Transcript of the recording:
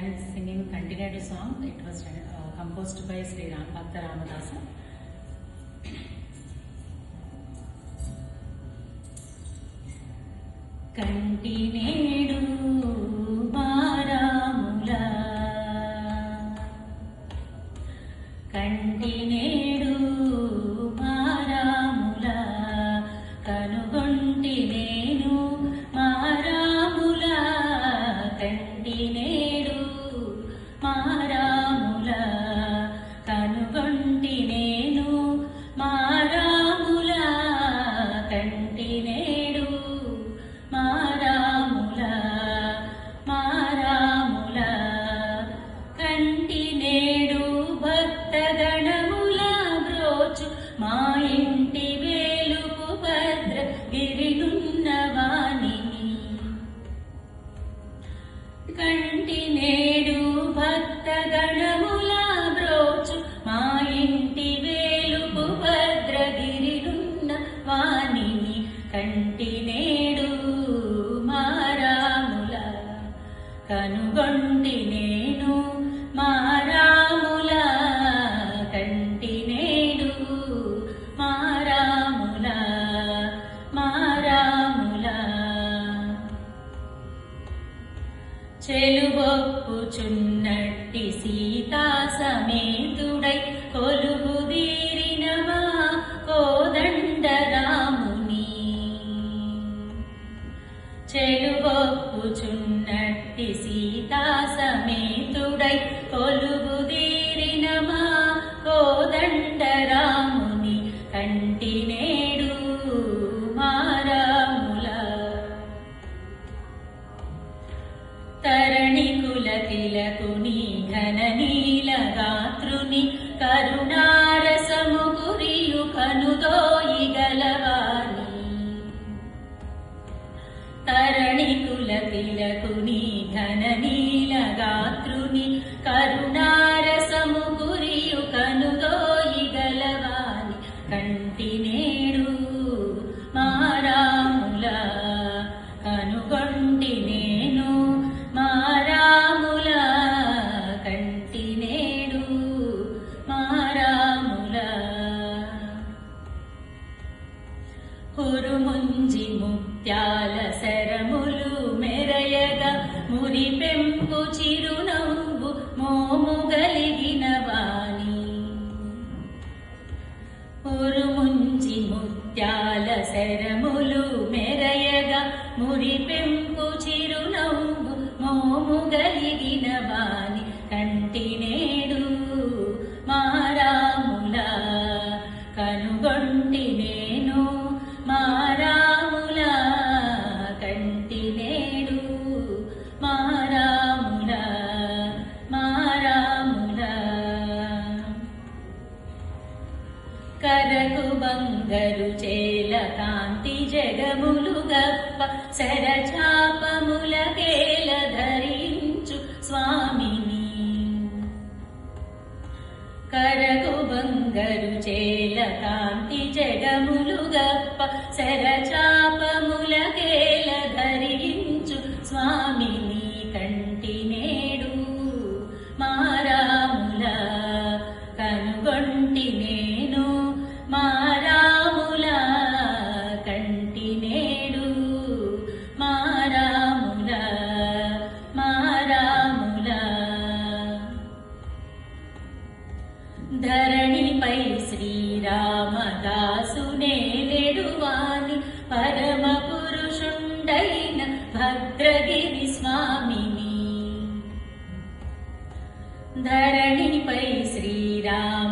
and singing continued song. It was composed by Sri Bhakta Ramadasa. కంటినేడు మారాముల కంటినేడు మారాముల కనుగొంటి నేను మారాముల కంటినేడు మారాముల కనుగొంటి నేను మారాముల కంటినేడు మారాముల మారాముల కంటినేడు భక్తగణముల బ్రోచు మా ఇంటి వేలుపు భద్ర గిరినున్నవాణి కంటినేడు భక్తగణముల బ్రోచు మా ఇంటి వేలుపు భద్రగిరినున్న వాణిని కంటినేడు మారాముల కనుగొంటి నేను మారాముల కంటినేడు మారాముల మారాముల చెలుబొప్పుచున్నట్టి సీతా సమేతుడై కొలువుదీరినవా కోదండరాముని చెలుబొప్పుచున్నట్టి సీతా సమేతుడై కొలువుదీరినమా కోదండరాముని కంటినేడు మారాముల తరణికుల తిలకుని ఘన నీల గాత్రుని కరుణారసము కురియు కనుదోయి గలవాని తరణికుల తిలకుని ఘన నీల గాత్రుని కరుణారసము కురియు కనుదోయి గలవాని కంటినేడు మారాముల కనుగొంటి నేను మారాముల కంటినేడు మారాముల హురుముంజి ముత్యాల శరములు మెరయగా మురిపెంపు చిరునవ్వు మోము గలిగిన వాణి హురుముంజి ముత్యాల శరములు మెరయగా మురిపెంపు చిరునవ్వు మోము గలిగిన వాణి కంటినేడు మారాముల కనుగొంటి నేను మారాముల కంటినేడు మారాముల మారాముల కరకు బంగరు చేల కాంతి జగములు గప్ప శరచాపముల కేల ధరించు స్వామిని కరకు బంగరు చేల కాంతి జగములు గప్ప శరచాపముల కేల ధరించు స్వామిని కంటినేడు మారాముల కనుగొంటి నేను మారాముల కంటినేడు మారాముల మారాముల ధరణిపై శ్రీరామదాసునే లెడువాని పరమ పురుషుండైన భద్రగిరి స్వామిని ధరణిపై శ్రీరామ